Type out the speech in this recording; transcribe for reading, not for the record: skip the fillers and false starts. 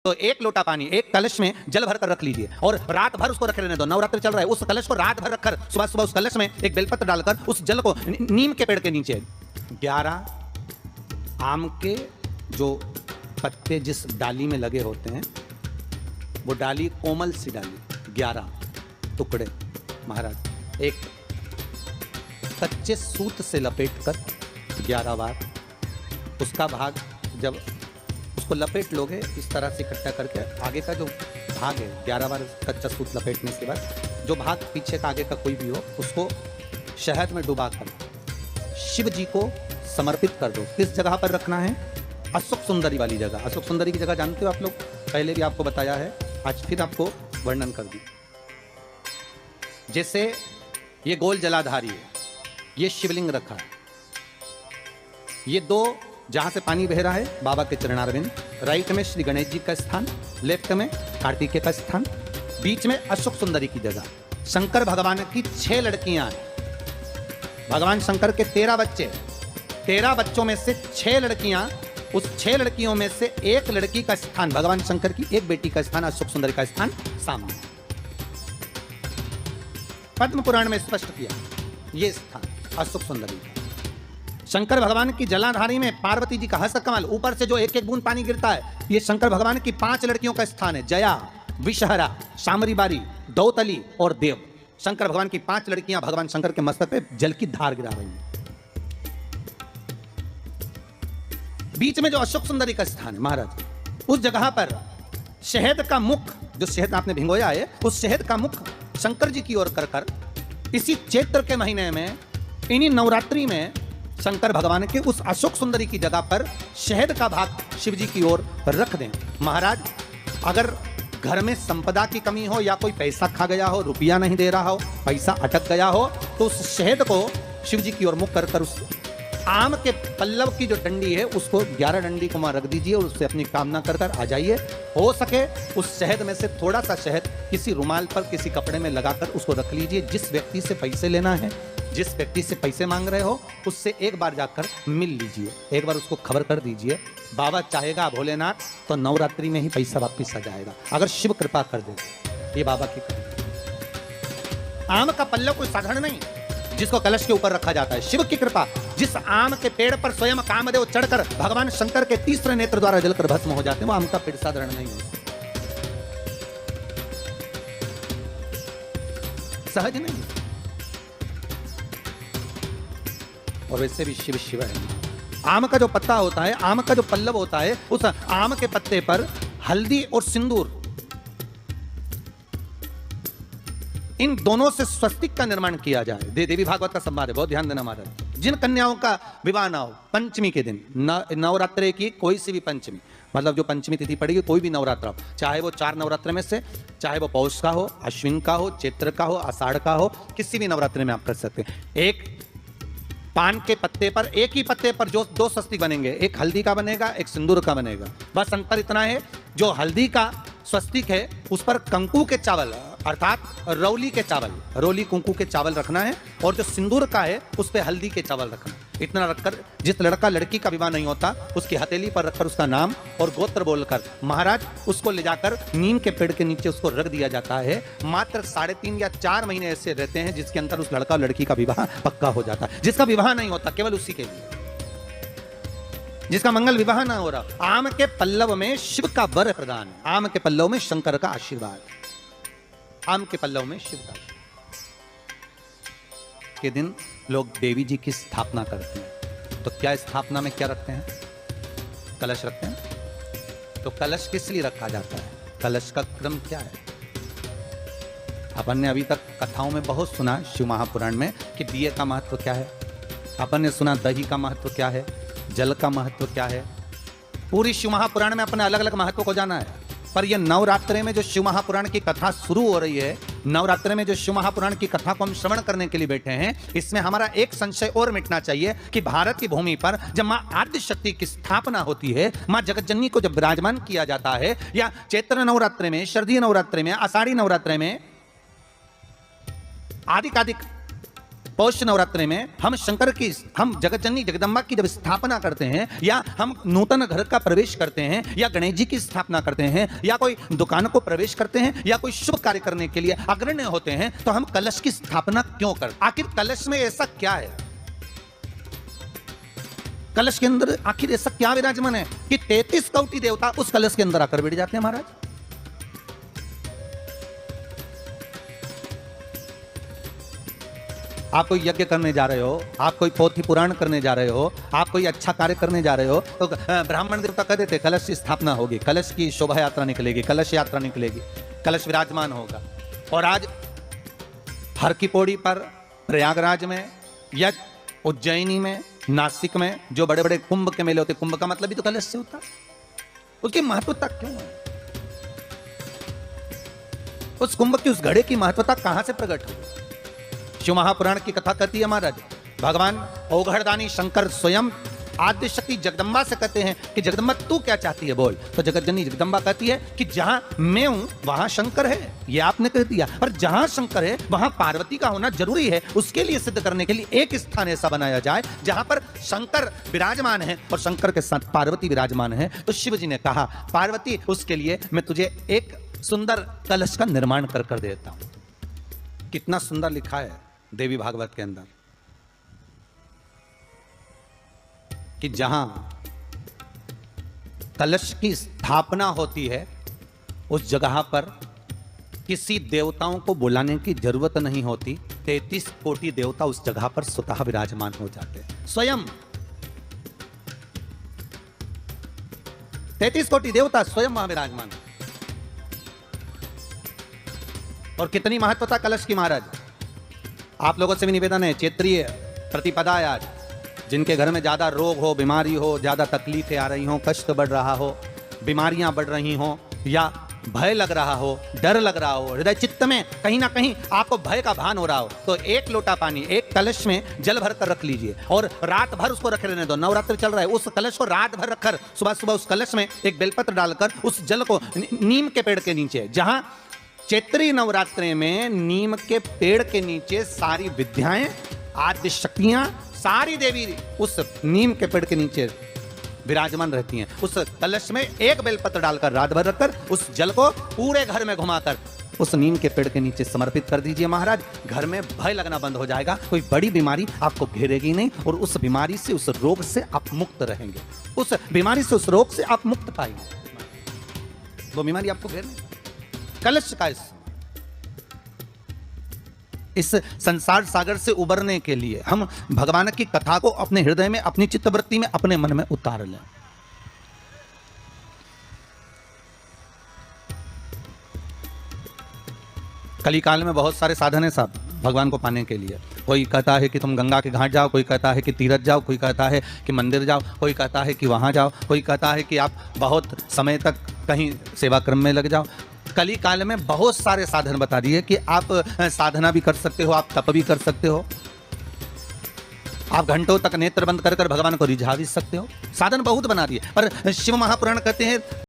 तो एक लोटा पानी एक कलश में जल भर कर रख लीजिए और रात भर उसको रखे रहने दो। नवरात्र चल रहा है, उस कलश को रात भर रखकर सुबह सुबह उस कलश में एक बेलपत्र डालकर उस जल को नीम के पेड़ के नीचे 11 आम के जो पत्ते जिस डाली में लगे होते हैं, वो डाली कोमल सी डाली 11 टुकड़े महाराज एक कच्चे सूत से लपेटकर 11 बार उसका भाग, जब उसको लपेट लोगे इस तरह से इकट्ठा करके आगे का जो भाग है 11 बार कच्चा सूत लपेटने के बाद जो भाग पीछे का आगे का कोई भी हो उसको शहद में डुबा कर शिव जी को समर्पित कर दो। किस जगह पर रखना है? अशोक सुंदरी वाली जगह। अशोक सुंदरी की जगह जानते हो आप लोग, पहले भी आपको बताया है, आज फिर आपको वर्णन कर दी। जैसे ये गोल जलाधारी है, ये शिवलिंग रखा है, ये दो जहां से पानी बह रहा है बाबा के चरणारविंद, राइट में श्री गणेश जी का स्थान, लेफ्ट में कार्तिकेय का स्थान, बीच में अशोक सुंदरी की जगह। शंकर भगवान की 6 लड़कियां हैं। भगवान शंकर के 13 बच्चे, 13 बच्चों में से 6 लड़कियां, उस 6 लड़कियों में से एक लड़की का स्थान, भगवान शंकर की एक बेटी का स्थान, अशोक सुंदरी का स्थान सामने पद्म पुराण में स्पष्ट किया। ये स्थान अशोक सुंदरी। शंकर भगवान की जलाधारी में पार्वती जी का हस्त कमल, ऊपर से जो एक एक बूंद पानी गिरता है, ये शंकर भगवान की 5 लड़कियों का स्थान है। जया, विषहरा, शामरीबारी, दौतली और देव। शंकर भगवान की 5 लड़कियां भगवान शंकर के मस्तक पे जल की धार गिरा रही हैं। बीच में जो अशोक सुंदरी का स्थान है महाराज, उस जगह पर शहद का मुख, जो शहद आपने भिंगोया है, उस शहद का मुख शंकर जी की ओर कर इसी चैत्र के महीने में, इन्हीं नवरात्रि में शंकर भगवान के उस अशोक सुंदरी की जगह पर शहद का भाग शिव जी की ओर रख दें। महाराज अगर घर में संपदा की कमी हो या कोई पैसा खा गया हो, रुपया नहीं दे रहा हो, पैसा अटक गया हो, तो उस शहद को शिव जी की ओर मुख कर उस आम के पल्लव की जो डंडी है उसको 11 डंडी को वहां रख दीजिए और उससे अपनी कामना कर आ जाइए। हो सके उस शहद में से थोड़ा सा शहद किसी रुमाल पर किसी कपड़े में लगाकर उसको रख लीजिए। जिस व्यक्ति से पैसे लेना है, जिस व्यक्ति से पैसे मांग रहे हो, उससे एक बार जाकर मिल लीजिए, एक बार उसको खबर कर दीजिए। बाबा चाहेगा भोलेनाथ तो नवरात्रि में ही पैसा वापिस आ जाएगा, अगर शिव कृपा कर दे। ये बाबा की कृपा। आम का पल्लव कोई साधारण नहीं जिसको कलश के ऊपर रखा जाता है, शिव की कृपा। जिस आम के पेड़ पर स्वयं कामदेव चढ़कर भगवान शंकर के तीसरे नेत्र द्वारा जलकर भस्म हो जाते हैं, वो आम का पेड़ साधारण नहीं है, सहज नहीं। और वैसे भी शिव शिव है। आम का जो पत्ता होता है, आम का जो पल्लव होता है, उस आम के पत्ते पर हल्दी और सिंदूर, इन दोनों से स्वस्तिक का निर्माण किया जाए। देवी भागवत का संवाद है, बहुत ध्यान देना महाराज। जिन कन्याओं का विवाह ना हो पंचमी के दिन, नवरात्रे की कोई सी भी पंचमी, मतलब जो पंचमी तिथि पड़ेगी, कोई भी नवरात्र, चाहे वो 4 नवरात्र में से, चाहे वो पौष का हो, अश्विन का हो, चैत्र का हो, आषाढ़ का हो, किसी भी नवरात्रि में आप कर सकते हैं। एक पान के पत्ते पर, एक ही पत्ते पर जो 2 स्वस्तिक बनेंगे, एक हल्दी का बनेगा, एक सिंदूर का बनेगा। बस अंतर इतना है, जो हल्दी का स्वस्तिक है उस पर कंकु के चावल अर्थात रौली के चावल, रौली कुंकू के चावल रखना है, और जो सिंदूर का है उस पे हल्दी के चावल रखना है। इतना रखकर जिस लड़का लड़की का विवाह नहीं होता उसकी हथेली पर रखकर उसका नाम और गोत्र बोलकर महाराज उसको ले जाकर नीम के पेड़ के नीचे उसको रख दिया जाता है। मात्र 3.5 या 4 महीने ऐसे रहते हैं जिसके अंदर उस लड़का लड़की का विवाह पक्का हो जाता है। जिसका विवाह नहीं होता केवल उसी के लिए, जिसका मंगल विवाह ना हो रहा। आम के पल्लव में शिव का वर प्रदान है, आम के पल्लव में शंकर का आशीर्वाद, आम के पल्लव में शिव का के दिन लोग देवी जी की स्थापना करते हैं। तो क्या स्थापना में क्या रखते हैं? कलश रखते हैं। तो कलश किस लिए रखा जाता है? कलश का क्रम क्या है? अपन ने अभी तक कथाओं में बहुत सुना शिव महापुराण में कि दिए का महत्व क्या है, अपन ने सुना दही का महत्व क्या है, जल का महत्व क्या है। पूरी शिव महापुराण में अपने अलग अलग महत्व को जाना है। पर यह नवरात्रे में जो शिव महापुराण की कथा शुरू हो रही है, नवरात्रे में जो शिव महापुराण की कथा को हम श्रवण करने के लिए बैठे हैं, इसमें हमारा एक संशय और मिटना चाहिए कि भारत की भूमि पर जब मां आद्य शक्ति की स्थापना होती है, मां जगतजननी को जब विराजमान किया जाता है, या चैत्र नवरात्रे में, शरदीय नवरात्रे में, आषाढ़ी नवरात्रे में, आदि पौष नवरात्रि में हम शंकर की, हम जगत जननी जगदम्बा की जब स्थापना करते हैं, या हम नूतन घर का प्रवेश करते हैं, या गणेश जी की स्थापना करते हैं, या कोई दुकान को प्रवेश करते हैं, या कोई शुभ कार्य करने के लिए अग्रण्य होते हैं, तो हम कलश की स्थापना क्यों करते? आखिर कलश में ऐसा क्या है? कलश के अंदर आखिर ऐसा क्या विराजमान है कि 33 कोटि देवता उस कलश के अंदर आकर बैठ जाते हैं महाराज? आप कोई यज्ञ करने जा रहे हो, आप कोई पोथी पुराण करने जा रहे हो, आप कोई अच्छा कार्य करने जा रहे हो, तो ब्राह्मण देवता कहते थे कलश की स्थापना होगी, कलश की शोभा यात्रा निकलेगी, कलश यात्रा निकलेगी, कलश विराजमान होगा। और आज हर की पौड़ी पर, प्रयागराज में या उज्जैनी में, नासिक में जो बड़े बड़े कुंभ के मेले होते, कुंभ का मतलब भी तो कलश से होता, उसकी महत्वता क्यों है? उस कुंभ की, उस घड़े की महत्वता कहां से प्रकट हुई? शिव महापुराण की कथा कहती है महाराज, भगवान औघड़दानी शंकर स्वयं आद्य शक्ति जगदम्बा से कहते हैं कि जगदम्बा तू क्या चाहती है बोल। तो जगत जननी जगदम्बा कहती है कि जहां मैं हूं वहां शंकर है, ये आपने कह दिया, पर जहां शंकर है वहां पार्वती का होना जरूरी है। उसके लिए सिद्ध करने के लिए एक स्थान ऐसा बनाया जाए जहां पर शंकर विराजमान है और शंकर के साथ पार्वती विराजमान है। तो शिव जी ने कहा पार्वती, उसके लिए मैं तुझे एक सुंदर कलश का निर्माण कर देता हूं। कितना सुंदर लिखा है देवी भागवत के अंदर कि जहां कलश की स्थापना होती है उस जगह पर किसी देवताओं को बुलाने की जरूरत नहीं होती। 33 कोटि देवता उस जगह पर स्वतः विराजमान हो जाते हैं। स्वयं 33 कोटि देवता स्वयं वहां विराजमान। और कितनी महत्वता कलश की महाराज। आप लोगों से भी निवेदन है, क्षेत्रीय प्रतिपदा है आज, जिनके घर में ज़्यादा रोग हो, बीमारी हो, ज़्यादा तकलीफें आ रही हों, कष्ट बढ़ रहा हो, बीमारियां बढ़ रही हों, या भय लग रहा हो, डर लग रहा हो, हृदय चित्त में कहीं ना कहीं आपको भय का भान हो रहा हो, तो एक लोटा पानी एक कलश में जल भर कर रख लीजिए और रात भर उसको रखे रहने दो। नवरात्र चल रहा है, उस कलश को रात भर रखकर सुबह सुबह उस कलश में एक बेलपत्र डालकर उस जल को नीम के पेड़ के नीचे, जहां चैत्री नवरात्रि में नीम के पेड़ के नीचे सारी विद्याएं, आद्य शक्तियां, सारी देवी उस नीम के पेड़ के नीचे विराजमान रहती हैं। उस कलश में एक बेलपत्र डालकर रात भर रखकर उस जल को पूरे घर में घुमाकर उस नीम के पेड़ के नीचे समर्पित कर दीजिए महाराज। घर में भय लगना बंद हो जाएगा, कोई बड़ी बीमारी आपको घेरेगी नहीं और उस बीमारी से, उस रोग से आप मुक्त रहेंगे। उस बीमारी से, उस रोग से आप मुक्त पाएंगे, वो बीमारी आपको घेर नहीं। कलश का इस संसार सागर से उबरने के लिए हम भगवान की कथा को अपने हृदय में, अपनी चित्तवृत्ति में, अपने मन में उतार लें। कलिकाल में बहुत सारे साधन है साहब भगवान को पाने के लिए। कोई कहता है कि तुम गंगा के घाट जाओ, कोई कहता है कि तीरथ जाओ, कोई कहता है कि मंदिर जाओ, कोई कहता है कि वहां जाओ, कोई कहता है कि आप बहुत समय तक कहीं सेवा क्रम में लग जाओ। कली काल में बहुत सारे साधन बता दिए कि आप साधना भी कर सकते हो, आप तप भी कर सकते हो, आप घंटों तक नेत्र बंद कर भगवान को रिझा भी सकते हो। साधन बहुत बना दिए। पर शिव महापुराण कहते हैं